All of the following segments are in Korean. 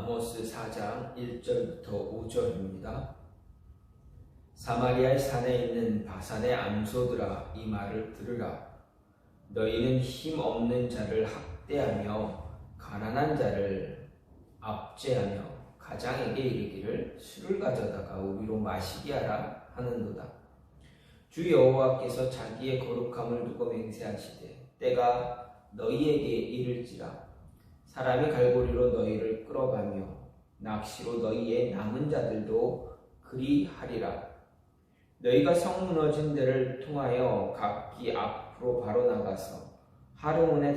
아모스 4장 1절부터 5절입니다. 사마리아의 산에 있는 바산의 암소들아, 이 말을 들으라. 너희는 힘 없는 자를 학대하며 가난한 자를 압제하며 가장에게 이르기를 술을 가져다가 우리로 마시게 하라 하는도다. 주 여호와께서 자기의 거룩함을 두고 맹세하시되 때가 너희에게 이를지라. 사람이 갈고리로 너희를 끌어가며 낚시로 너희의 남은 자들도 그리하리라. 너희가 성 무너진 데를 통하여 각기 앞으로 바로 나가서 하르몬에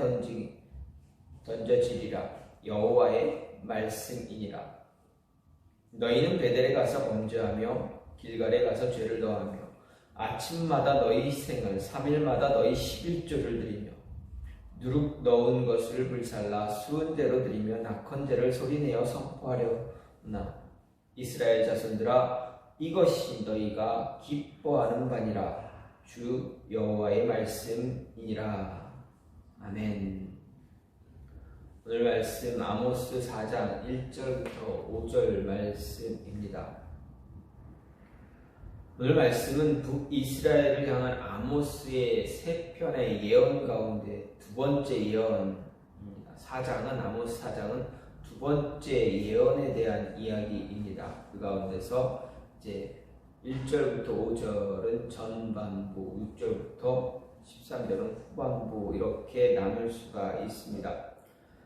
던져지리라. 여호와의 말씀이니라. 너희는 베델에 가서 범죄하며 길갈에 가서 죄를 더하며 아침마다 너희 생을 3일마다 너희 11조를 드리며 누룩 넣은 것을 불살라 수은대로 드리며 낙헌제를 소리내어 선포하려나. 이스라엘 자손들아, 이것이 너희가 기뻐하는 바니라. 주 여호와의 말씀이니라. 아멘. 오늘 말씀 아모스 4장 1절부터 5절 말씀입니다. 오늘 말씀은 북이스라엘을 향한 아모스의 세 편의 예언 가운데 두 번째 예언입니다. 4장은 아모스 4장은 두 번째 예언에 대한 이야기입니다. 그 가운데서 이제 1절부터 5절은 전반부, 6절부터 13절은 후반부, 이렇게 나눌 수가 있습니다.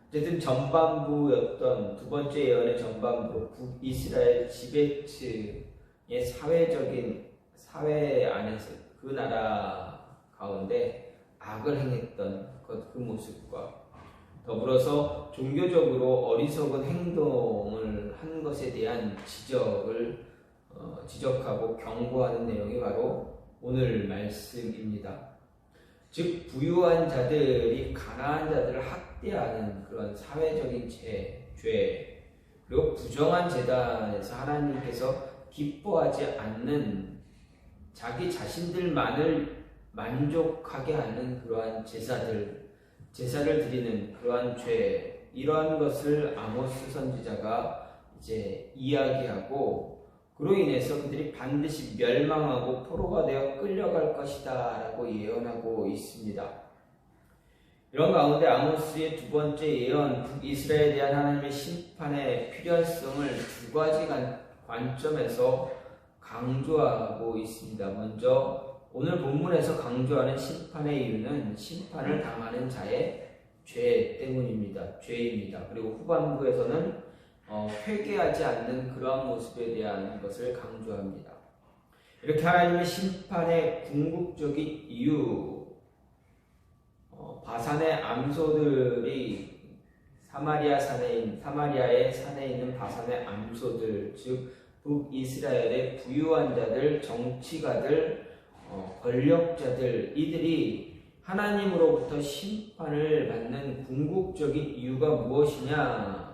어쨌든 전반부였던 두 번째 예언의 전반부, 북이스라엘 지배층의 사회 안에서 그 나라 가운데 악을 행했던 그 모습과 더불어서 종교적으로 어리석은 행동을 한 것에 대한 지적하고 경고하는 내용이 바로 오늘 말씀입니다. 즉 부유한 자들이 가난한 자들을 학대하는 그런 사회적인 죄, 그리고 부정한 제단에서 하나님께서 기뻐하지 않는 자기 자신들만을 만족하게 하는 그러한 제사를 드리는 그러한 죄, 이러한 것을 아모스 선지자가 이제 이야기하고, 그로 인해서 그들이 반드시 멸망하고 포로가 되어 끌려갈 것이다 라고 예언하고 있습니다. 이런 가운데 아모스의 두 번째 예언, 북이스라엘에 대한 하나님의 심판의 필요성을 두 가지 관점에서 강조하고 있습니다. 먼저 오늘 본문에서 강조하는 심판의 이유는 심판을 당하는 자의 죄 때문입니다. 죄입니다. 그리고 후반부에서는 회개하지 않는 그러한 모습에 대한 것을 강조합니다. 이렇게 하나님의 심판의 궁극적인 이유, 바산의 암소들이 사마리아의 산에 있는 바산의 암소들, 즉 북이스라엘의 부유한 자들, 정치가들, 권력자들, 이들이 하나님으로부터 심판을 받는 궁극적인 이유가 무엇이냐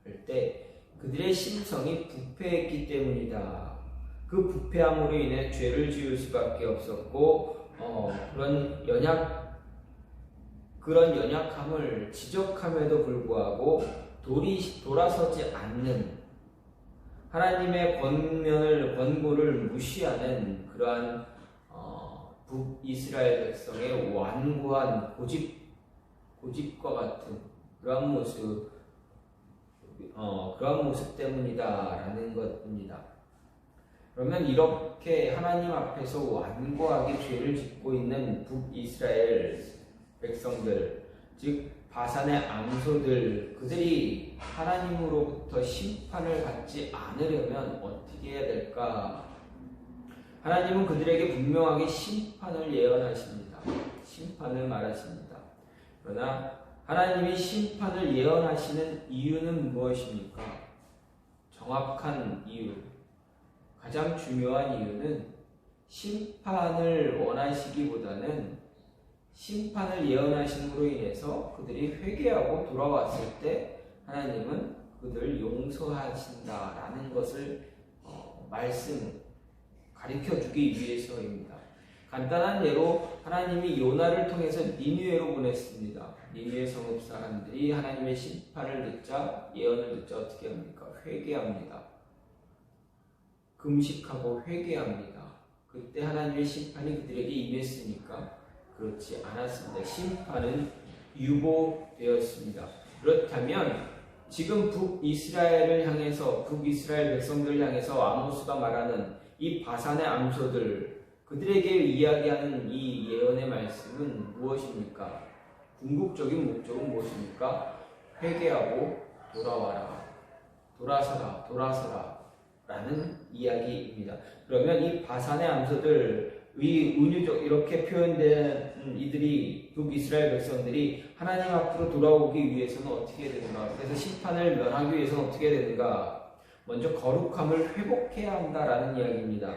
할 때 그들의 심성이 부패했기 때문이다. 그 부패함으로 인해 죄를 지을 수밖에 없었고, 그런 연약함을 지적함에도 불구하고 돌아서지 않는, 하나님의 권고를 무시하는 그러한 북이스라엘 백성의 완고한 고집과 같은 그러한 모습 때문이다라는 것입니다. 그러면 이렇게 하나님 앞에서 완고하게 죄를 짓고 있는 북이스라엘 백성들, 즉 바산의 암소들, 그들이 하나님으로부터 심판을 받지 않으려면 어떻게 해야 될까? 하나님은 그들에게 분명하게 심판을 예언하십니다. 심판을 말하십니다. 그러나 하나님이 심판을 예언하시는 이유는 무엇입니까? 정확한 이유, 가장 중요한 이유는 심판을 원하시기보다는 심판을 예언하심으로 인해서 그들이 회개하고 돌아왔을 때 하나님은 그들을 용서하신다라는 것을 가르쳐주기 위해서입니다. 간단한 예로 하나님이 요나를 통해서 니느웨로 보냈습니다. 니느웨 성읍 사람들이 하나님의 심판을 듣자, 예언을 듣자 어떻게 합니까? 회개합니다. 금식하고 회개합니다. 그때 하나님의 심판이 그들에게 임했습니까? 그렇지 않았습니다. 심판은 유보되었습니다. 그렇다면 지금 북이스라엘을 향해서, 북이스라엘 백성들을 향해서 아모스가 말하는 이 바산의 암소들, 그들에게 이야기하는 이 예언의 말씀은 무엇입니까? 궁극적인 목적은 무엇입니까? 회개하고 돌아와라, 돌아서라, 돌아서라 라는 이야기입니다. 그러면 이 바산의 암소들, 이 은유적 이렇게 표현된 이들이, 북이스라엘 백성들이 하나님 앞으로 돌아오기 위해서는 어떻게 되는가? 그래서 심판을 면하기 위해서는 어떻게 되는가? 먼저 거룩함을 회복해야 한다라는 이야기입니다.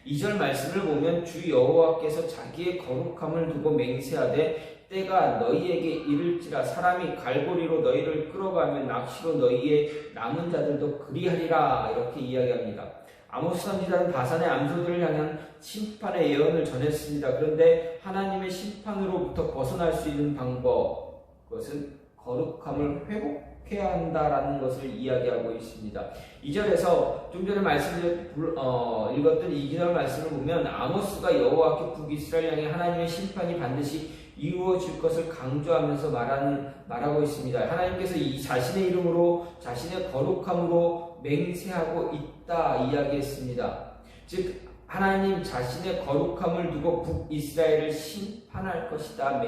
2절 말씀을 보면 주 여호와께서 자기의 거룩함을 두고 맹세하되 때가 너희에게 이를지라 사람이 갈고리로 너희를 끌어가면 낚시로 너희의 남은 자들도 그리하리라 이렇게 이야기합니다. 아모스 선지자는 바산의 암소들을 향한 심판의 예언을 전했습니다. 그런데 하나님의 심판으로부터 벗어날 수 있는 방법, 그것은 거룩함을 회복해야 한다라는 것을 이야기하고 있습니다. 2절에서 좀 전에 읽었던 2절 말씀을 보면 아모스가 여호와께 북이스라엘 향해 하나님의 심판이 반드시 이루어질 것을 강조하면서 말하고 있습니다. 하나님께서 이 자신의 이름으로, 자신의 거룩함으로 맹세하고 있다 이야기했습니다. 즉 하나님 자신의 거룩함을 두고 북이스라엘을 심판할 것이다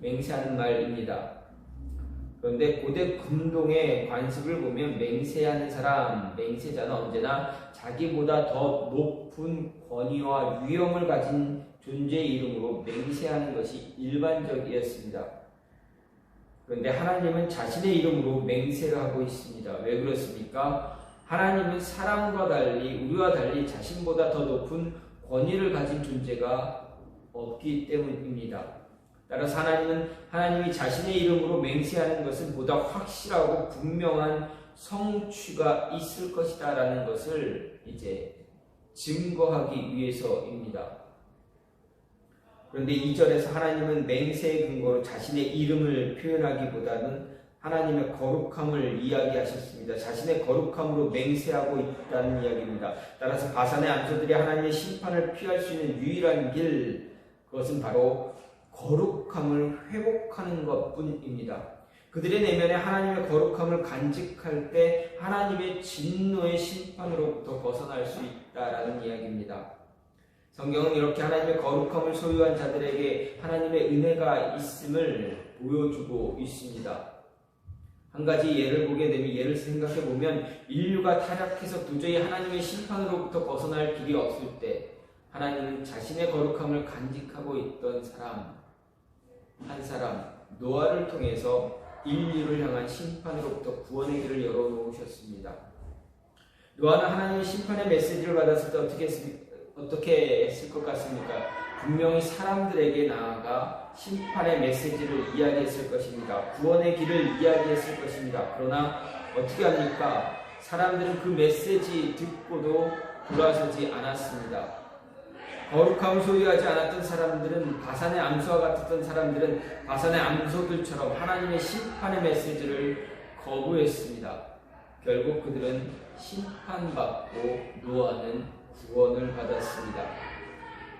맹세하는 말입니다. 그런데 고대 금동의 관습을 보면 맹세하는 사람, 맹세자는 언제나 자기보다 더 높은 권위와 위엄을 가진 존재의 이름으로 맹세하는 것이 일반적이었습니다. 그런데 하나님은 자신의 이름으로 맹세를 하고 있습니다. 왜 그렇습니까? 하나님은 사람과 달리, 우리와 달리 자신보다 더 높은 권위를 가진 존재가 없기 때문입니다. 따라서 하나님이 자신의 이름으로 맹세하는 것은 보다 확실하고 분명한 성취가 있을 것이다 라는 것을 이제 증거하기 위해서입니다. 그런데 2절에서 하나님은 맹세의 근거로 자신의 이름을 표현하기보다는 하나님의 거룩함을 이야기하셨습니다. 자신의 거룩함으로 맹세하고 있다는 이야기입니다. 따라서 바산의 암소들이 하나님의 심판을 피할 수 있는 유일한 길, 그것은 바로 거룩함을 회복하는 것뿐입니다. 그들의 내면에 하나님의 거룩함을 간직할 때 하나님의 진노의 심판으로부터 벗어날 수 있다라는 이야기입니다. 성경은 이렇게 하나님의 거룩함을 소유한 자들에게 하나님의 은혜가 있음을 보여주고 있습니다. 한 가지 예를 보게 되면, 예를 생각해 보면 인류가 타락해서 도저히 하나님의 심판으로부터 벗어날 길이 없을 때 하나님은 자신의 거룩함을 간직하고 있던 한 사람 노아를 통해서 인류를 향한 심판으로부터 구원의 길을 열어놓으셨습니다. 노아는 하나님의 심판의 메시지를 받았을 때 어떻게 했을 것 같습니까? 분명히 사람들에게 나아가 심판의 메시지를 이야기했을 것입니다. 구원의 길을 이야기했을 것입니다. 그러나 어떻게 합니까? 사람들은 그 메시지 듣고도 돌아서지 않았습니다. 거룩함을 소유하지 않았던 사람들은, 바산의 암소와 같았던 사람들은 바산의 암소들처럼 하나님의 심판의 메시지를 거부했습니다. 결국 그들은 심판받고 노아는 구원을 받았습니다.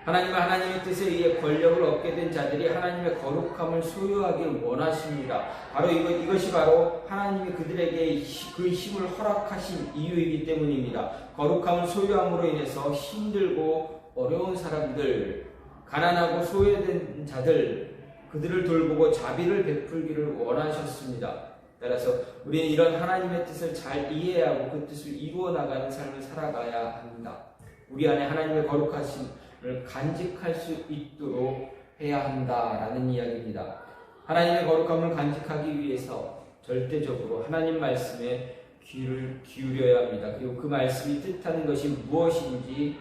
하나님의 뜻에 의해 권력을 얻게 된 자들이 하나님의 거룩함을 소유하길 원하십니다. 바로 이것이 바로 하나님이 그들에게 그 힘을 허락하신 이유이기 때문입니다. 거룩함을 소유함으로 인해서 힘들고 어려운 사람들, 가난하고 소외된 자들, 그들을 돌보고 자비를 베풀기를 원하셨습니다. 따라서 우리는 이런 하나님의 뜻을 잘 이해하고 그 뜻을 이루어 나가는 삶을 살아가야 합니다. 우리 안에 하나님의 거룩하심을 간직할 수 있도록 해야 한다라는 이야기입니다. 하나님의 거룩함을 간직하기 위해서 절대적으로 하나님 말씀에 귀를 기울여야 합니다. 그리고 그 말씀이 뜻하는 것이 무엇인지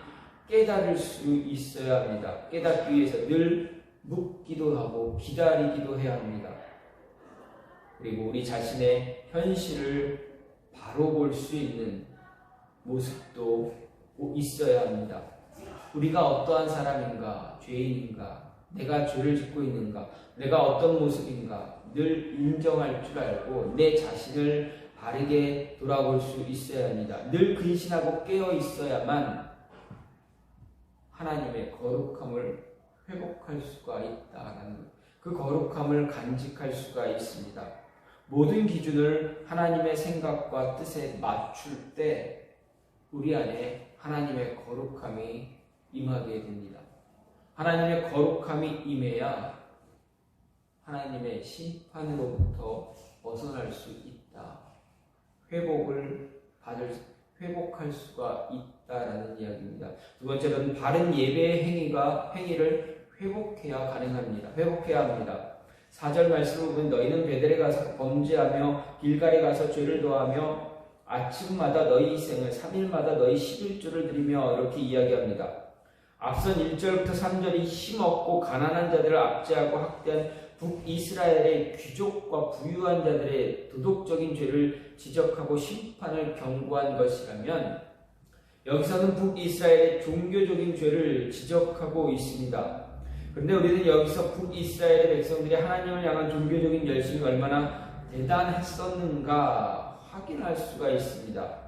깨달을 수 있어야 합니다. 깨닫기 위해서 늘 묵기도 하고 기다리기도 해야 합니다. 그리고 우리 자신의 현실을 바로 볼 수 있는 모습도 있어야 합니다. 우리가 어떠한 사람인가, 죄인인가, 내가 죄를 짓고 있는가, 내가 어떤 모습인가 늘 인정할 줄 알고 내 자신을 바르게 돌아볼 수 있어야 합니다. 늘 근신하고 깨어 있어야만 하나님의 거룩함을 회복할 수가 있다는 것, 그 거룩함을 간직할 수가 있습니다. 모든 기준을 하나님의 생각과 뜻에 맞출 때 우리 안에 하나님의 거룩함이 임하게 됩니다. 하나님의 거룩함이 임해야 하나님의 심판으로부터 벗어날 수 있다. 회복할 수가 있다라는 이야기입니다. 두 번째로는 바른 예배의 행위를 회복해야 가능합니다. 회복해야 합니다. 4절 말씀을 보면 너희는 베델에 가서 범죄하며 길갈에 가서 죄를 더하며 아침마다 너희 희생을 3일마다 너희 11조를 드리며 이렇게 이야기합니다. 앞선 1절부터 3절이 힘없고 가난한 자들을 압제하고 학대한 북이스라엘의 귀족과 부유한 자들의 도덕적인 죄를 지적하고 심판을 경고한 것이라면 여기서는 북이스라엘의 종교적인 죄를 지적하고 있습니다. 그런데 우리는 여기서 북이스라엘의 백성들이 하나님을 향한 종교적인 열심이 얼마나 대단했었는가 확인할 수가 있습니다.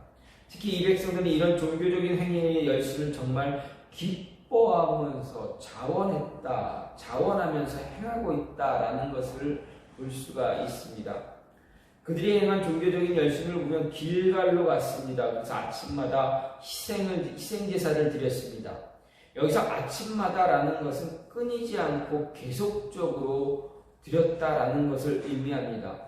특히 이 백성들은 이런 종교적인 행위의 열심을 정말 기뻐하면서 자원하면서 행하고 있다라는 것을 볼 수가 있습니다. 그들이 행한 종교적인 열심을 보면 길갈로 갔습니다. 그래서 아침마다 희생제사를 드렸습니다. 여기서 아침마다라는 것은 끊이지 않고 계속적으로 드렸다라는 것을 의미합니다.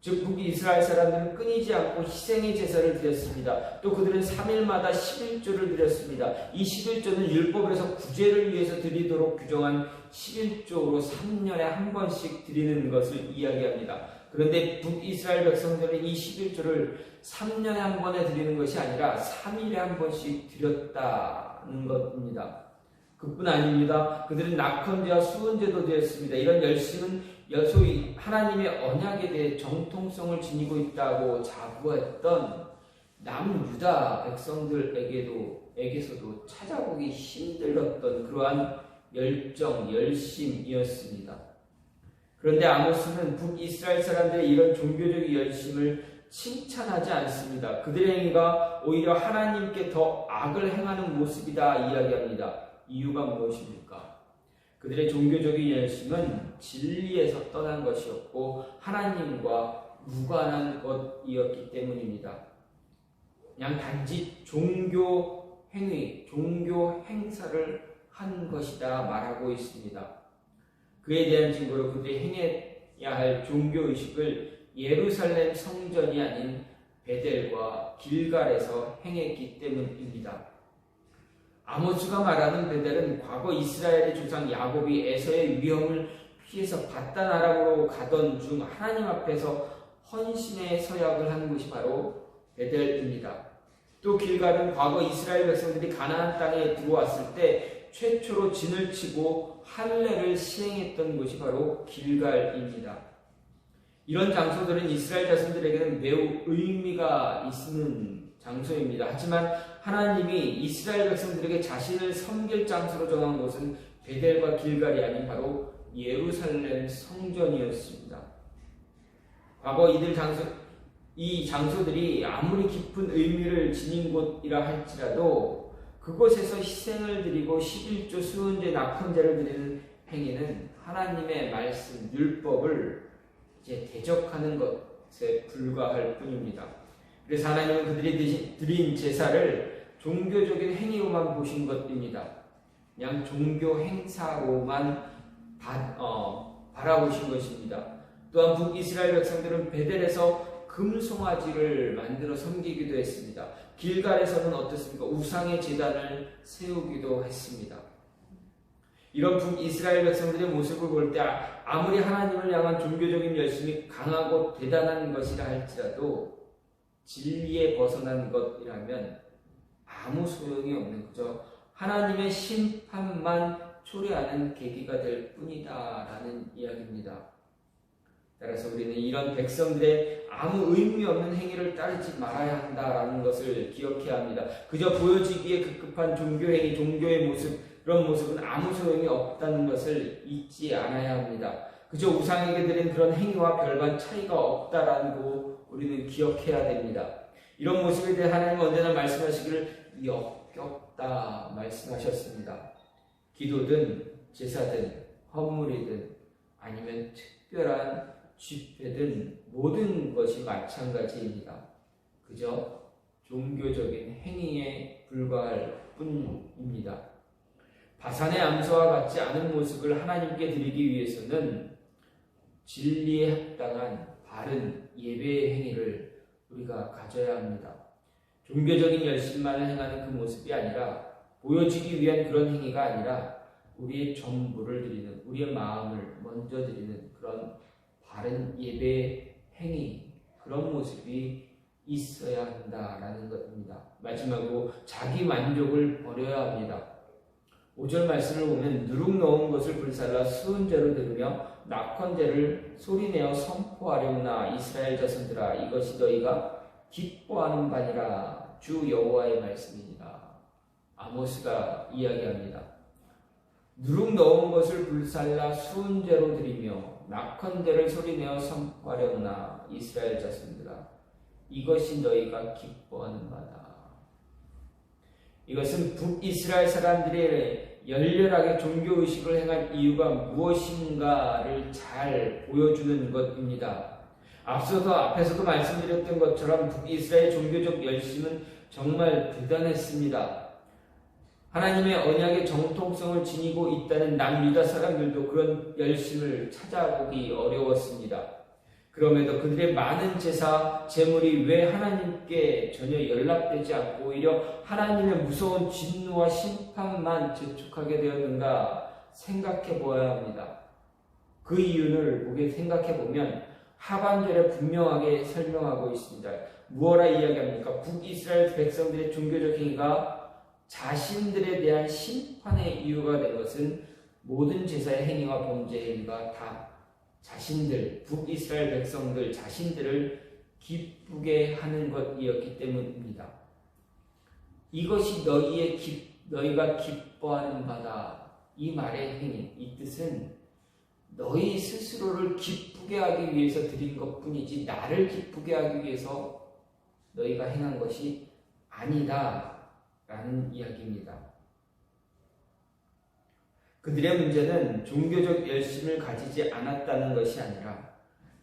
즉 북이스라엘 사람들은 끊이지 않고 희생의 제사를 드렸습니다. 또 그들은 3일마다 11조를 드렸습니다. 이 11조는 율법에서 구제를 위해서 드리도록 규정한 11조로 3년에 한 번씩 드리는 것을 이야기합니다. 그런데 북이스라엘 백성들은 이 11조를 3년에 한 번에 드리는 것이 아니라 3일에 한 번씩 드렸다는 것입니다. 그뿐 아닙니다. 그들은 낙헌제와 수은제도 드렸습니다. 이런 열심은 소위 하나님의 언약에 대해 정통성을 지니고 있다고 자부했던 남유다 백성들에게서도 찾아보기 힘들었던 그러한 열심이었습니다. 그런데 아모스는 북이스라엘 사람들의 이런 종교적 열심을 칭찬하지 않습니다. 그들의 행위가 오히려 하나님께 더 악을 행하는 모습이다 이야기합니다. 이유가 무엇입니까? 그들의 종교적인 열심은 진리에서 떠난 것이었고 하나님과 무관한 것이었기 때문입니다. 그냥 단지 종교 행사를 한 것이다 말하고 있습니다. 그에 대한 증거로 그들이 행해야 할 종교의식을 예루살렘 성전이 아닌 베델과 길갈에서 행했기 때문입니다. 아모스가 말하는 베델은 과거 이스라엘의 조상 야곱이 에서의 위험을 피해서 바단 아람으로 가던 중 하나님 앞에서 헌신의 서약을 한 곳이 바로 베델입니다. 또 길갈은 과거 이스라엘 백성들이 가나안 땅에 들어왔을 때 최초로 진을 치고 할례를 시행했던 곳이 바로 길갈입니다. 이런 장소들은 이스라엘 자손들에게는 매우 의미가 있는 장소입니다. 하지만 하나님이 이스라엘 백성들에게 자신을 섬길 장소로 정한 곳은 베델과 길갈이 아닌 바로 예루살렘 성전이었습니다. 과거 이 장소들이 아무리 깊은 의미를 지닌 곳이라 할지라도 그곳에서 희생을 드리고 11조 수은제 낙헌제를 드리는 행위는 하나님의 말씀 율법을 이제 대적하는 것에 불과할 뿐입니다. 그래서 하나님은 그들이 드린 제사를 종교적인 행위로만 보신 것입니다. 그냥 종교 행사로만 바라보신 것입니다. 또한 북이스라엘 백성들은 베델에서 금송아지를 만들어 섬기기도 했습니다. 길갈에서는 어떻습니까? 우상의 제단을 세우기도 했습니다. 이런 북이스라엘 백성들의 모습을 볼 때 아무리 하나님을 향한 종교적인 열심이 강하고 대단한 것이라 할지라도 진리에 벗어난 것이라면 아무 소용이 없는 거죠. 하나님의 심판만 초래하는 계기가 될 뿐이다라는 이야기입니다. 따라서 우리는 이런 백성들의 아무 의미 없는 행위를 따르지 말아야 한다라는 것을 기억해야 합니다. 그저 보여지기에 급급한 종교행위, 종교의 모습, 그런 모습은 아무 소용이 없다는 것을 잊지 않아야 합니다. 그저 우상에게 드린 그런 행위와 별반 차이가 없다라는 거 우리는 기억해야 됩니다. 이런 모습에 대해 하나님은 언제나 말씀하시기를 역겹다 말씀하셨습니다. 기도든 제사든 헌물이든 아니면 특별한 집회든 모든 것이 마찬가지입니다. 그저 종교적인 행위에 불과할 뿐입니다. 바산의 암소와 같지 않은 모습을 하나님께 드리기 위해서는 진리에 합당한 바른 예배의 행위를 우리가 가져야 합니다. 종교적인 열심만을 행하는 그 모습이 아니라, 보여지기 위한 그런 행위가 아니라 우리의 전부를 드리는, 우리의 마음을 먼저 드리는 그런 바른 예배의 행위, 그런 모습이 있어야 한다라는 것입니다. 마지막으로 자기 만족을 버려야 합니다. 5절 말씀을 보면 누룩 넣은 것을 불살라 수은제로 들으며 낙헌제를 소리내어 선포하려나 이스라엘 자손들아 이것이 너희가 기뻐하는 바니라 주 여호와의 말씀이니라. 아모스가 이야기합니다. 누룩 넣은 것을 불살라 수은제로 드리며 낙헌제를 소리내어 선포하려나 이스라엘 자손들아 이것이 너희가 기뻐하는 바다. 이것은 북이스라엘 사람들의 열렬하게 종교의식을 행한 이유가 무엇인가를 잘 보여주는 것입니다. 앞에서도 말씀드렸던 것처럼 북이스라엘 종교적 열심은 정말 대단했습니다. 하나님의 언약의 정통성을 지니고 있다는 남유다 사람들도 그런 열심을 찾아보기 어려웠습니다. 그럼에도 그들의 많은 제사, 제물이 왜 하나님께 전혀 연락되지 않고 오히려 하나님의 무서운 진노와 심판만 재촉하게 되었는가 생각해 보아야 합니다. 그 이유를 생각해 보면 하반절에 분명하게 설명하고 있습니다. 무엇라 이야기합니까? 북이스라엘 백성들의 종교적 행위가 자신들에 대한 심판의 이유가 된 것은 모든 제사의 행위와 범죄의 행위가 다 자신들, 북이스라엘 백성들 자신들을 기쁘게 하는 것이었기 때문입니다. 이것이 너희가 기뻐하는 바다. 이 말의 행위, 이 뜻은 너희 스스로를 기쁘게 하기 위해서 드린 것뿐이지 나를 기쁘게 하기 위해서 너희가 행한 것이 아니다 라는 이야기입니다. 그들의 문제는 종교적 열심을 가지지 않았다는 것이 아니라,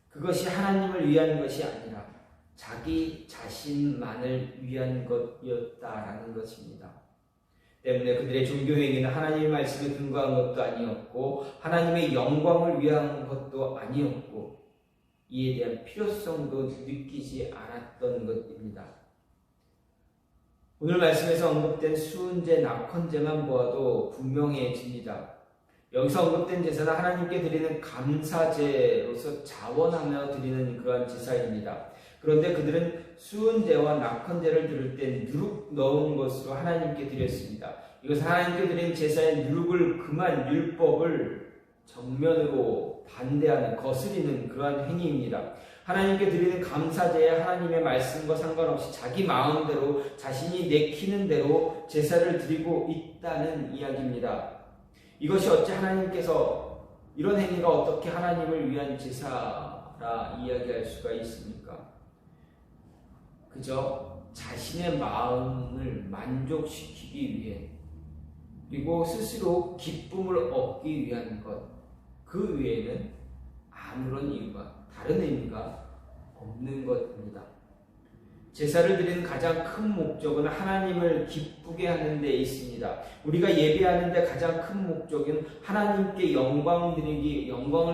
그것이 하나님을 위한 것이 아니라 자기 자신만을 위한 것이었다라는 것입니다. 때문에 그들의 종교행위는 하나님의 말씀에 근거한 것도 아니었고 하나님의 영광을 위한 것도 아니었고 이에 대한 필요성도 느끼지 않았던 것입니다. 오늘 말씀에서 언급된 수은제, 낙헌제만 보아도 분명해집니다. 여기서 언급된 제사는 하나님께 드리는 감사제로서 자원하며 드리는 그러한 제사입니다. 그런데 그들은 수은제와 낙헌제를 드릴 때 누룩 넣은 것으로 하나님께 드렸습니다. 이것은 하나님께 드린 제사의 누룩을 금한 율법을 정면으로 반대하는, 거스리는 그러한 행위입니다. 하나님께 드리는 감사제에 하나님의 말씀과 상관없이 자기 마음대로 자신이 내키는 대로 제사를 드리고 있다는 이야기입니다. 이것이 어찌 하나님께서 이런 행위가 어떻게 하나님을 위한 제사라 이야기할 수가 있습니까? 그저 자신의 마음을 만족시키기 위해, 그리고 스스로 기쁨을 얻기 위한 것, 그 외에는 아무런 이유가, 다른 의미가 없는 것입니다. 제사를 드리는 가장 큰 목적은 하나님을 기쁘게 하는 데 있습니다. 우리가 예배하는 데 가장 큰 목적은 하나님께 영광을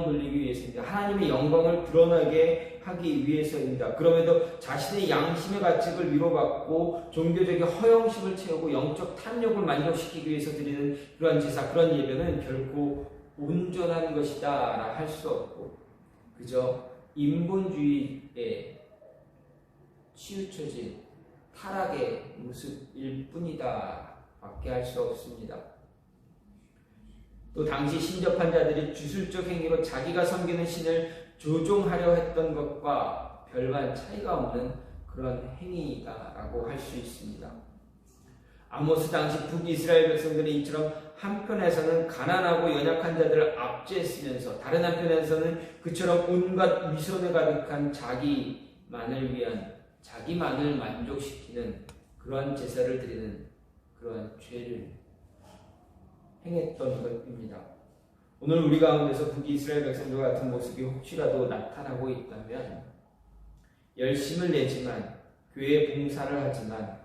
돌리기 위해서입니다. 하나님의 영광을 드러나게 하기 위해서입니다. 그럼에도 자신의 양심의 가책을 위로받고 종교적인 허영심을 채우고 영적 탐욕을 만족시키기 위해서 드리는 그러한 제사, 그런 예배는 결코 온전한 것이다 할 수 없고 그저 인본주의에 치우쳐진 타락의 모습일 뿐이다 밖에 할 수 없습니다. 또 당시 신접한 자들이 주술적 행위로 자기가 섬기는 신을 조종하려 했던 것과 별반 차이가 없는 그런 행위다라고 할 수 있습니다. 아모스 당시 북이스라엘 백성들이 이처럼 한편에서는 가난하고 연약한 자들을 압제했으면서 다른 한편에서는 그처럼 온갖 위선에 가득한 자기만을 위한 자기만을 만족시키는 그러한 제사를 드리는 그러한 죄를 행했던 것입니다. 오늘 우리 가운데서 북이스라엘 백성들과 같은 모습이 혹시라도 나타나고 있다면 열심을 내지만 교회 봉사를 하지만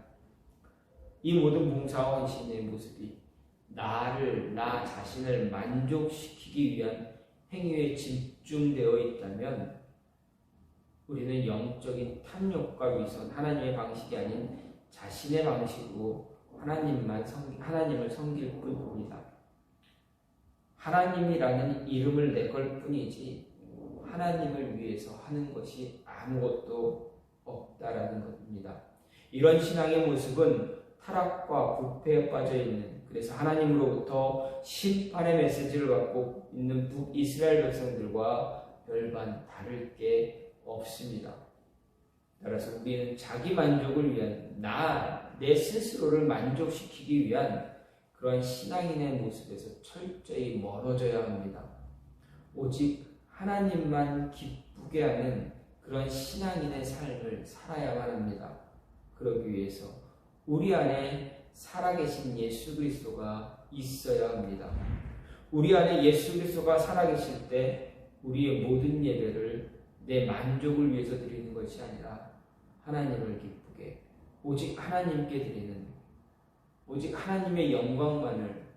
이 모든 봉사와 헌신의 모습이 나 자신을 만족시키기 위한 행위에 집중되어 있다면 우리는 영적인 탐욕과 위선, 하나님의 방식이 아닌 자신의 방식으로 하나님을 섬길 뿐입니다. 하나님이라는 이름을 내걸 뿐이지 하나님을 위해서 하는 것이 아무것도 없다라는 것입니다. 이런 신앙의 모습은 타락과 부패에 빠져 있는, 그래서 하나님으로부터 심판의 메시지를 갖고 있는 북이스라엘 백성들과 별반 다를 게 없습니다. 따라서 우리는 자기 만족을 위한 내 스스로를 만족시키기 위한 그런 신앙인의 모습에서 철저히 멀어져야 합니다. 오직 하나님만 기쁘게 하는 그런 신앙인의 삶을 살아야만 합니다. 그러기 위해서 우리 안에 살아계신 예수 그리스도가 있어야 합니다. 우리 안에 예수 그리스도가 살아계실 때 우리의 모든 예배를 내 만족을 위해서 드리는 것이 아니라 하나님을 기쁘게 오직 하나님께 드리는, 오직 하나님의 영광만을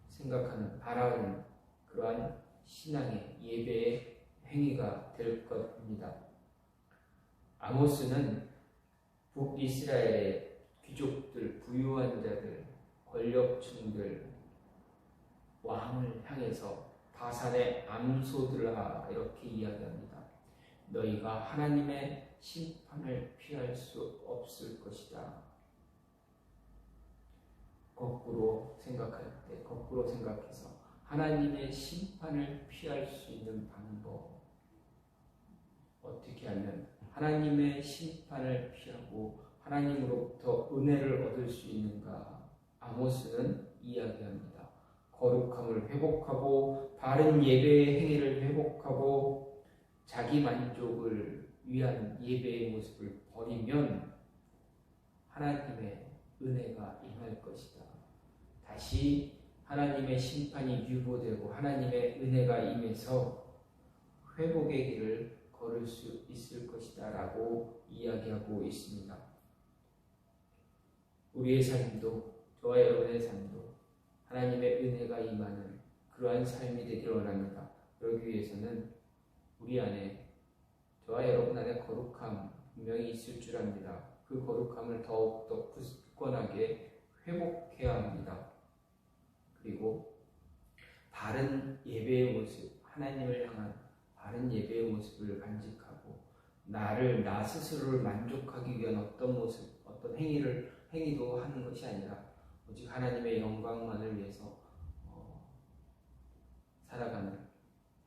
생각하는, 바라는 그러한 신앙의 예배의 행위가 될 것입니다. 아모스는 북이스라엘의 귀족들, 부유한 자들, 권력층들, 왕을 향해서 바산의 암소들아 이렇게 이야기합니다. 너희가 하나님의 심판을 피할 수 없을 것이다. 거꾸로 생각해서 하나님의 심판을 피할 수 있는 방법, 어떻게 하면 하나님의 심판을 피하고 하나님으로부터 은혜를 얻을 수 있는가? 아모스는 이야기합니다. 거룩함을 회복하고 바른 예배의 행위를 회복하고 자기 만족을 위한 예배의 모습을 버리면 하나님의 은혜가 임할 것이다. 다시 하나님의 심판이 유보되고 하나님의 은혜가 임해서 회복의 길을 걸을 수 있을 것이다 라고 이야기하고 있습니다. 우리의 삶도, 저와 여러분의 삶도 하나님의 은혜가 임하는 그러한 삶이 되기를 원합니다. 그러기 위해서는 우리 안에, 저와 여러분 안에 거룩함 분명히 있을 줄 압니다. 그 거룩함을 더욱더 굳건하게 회복해야 합니다. 그리고 바른 예배의 모습, 하나님을 향한 바른 예배의 모습을 간직하고 나 스스로를 만족하기 위한 어떤 모습, 어떤 행위도 하는 것이 아니라 오직 하나님의 영광만을 위해서 살아가는,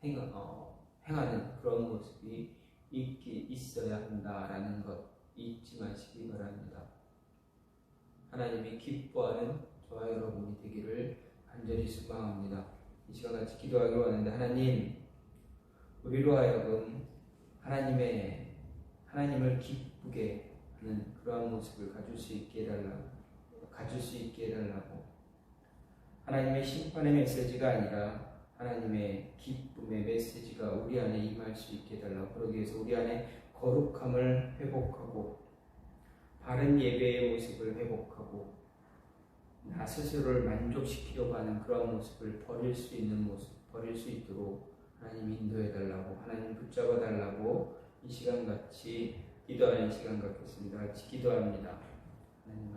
행하는 그런 모습이 있어야 한다라는 것 잊지 마시기 바랍니다. 하나님이 기뻐하는 저와 여러분이 되기를 간절히 소망합니다. 이 시간 같이 기도하기로 하는데, 하나님, 우리로 하여금 하나님을 기쁘게 하는 그러한 모습을 가질 수 있게 해달라고, 하나님의 심판의 메시지가 아니라 하나님의 기쁨의 메시지가 우리 안에 임할 수 있게 해달라고, 그러기 위해서 우리 안에 거룩함을 회복하고 바른 예배의 모습을 회복하고 나 스스로를 만족시키려고 하는 그런 모습을 버릴 수 있도록 하나님 인도해 달라고, 하나님 붙잡아 달라고 이 시간 같이 기도하는 시간 갖겠습니다. 같이 기도합니다. 하나님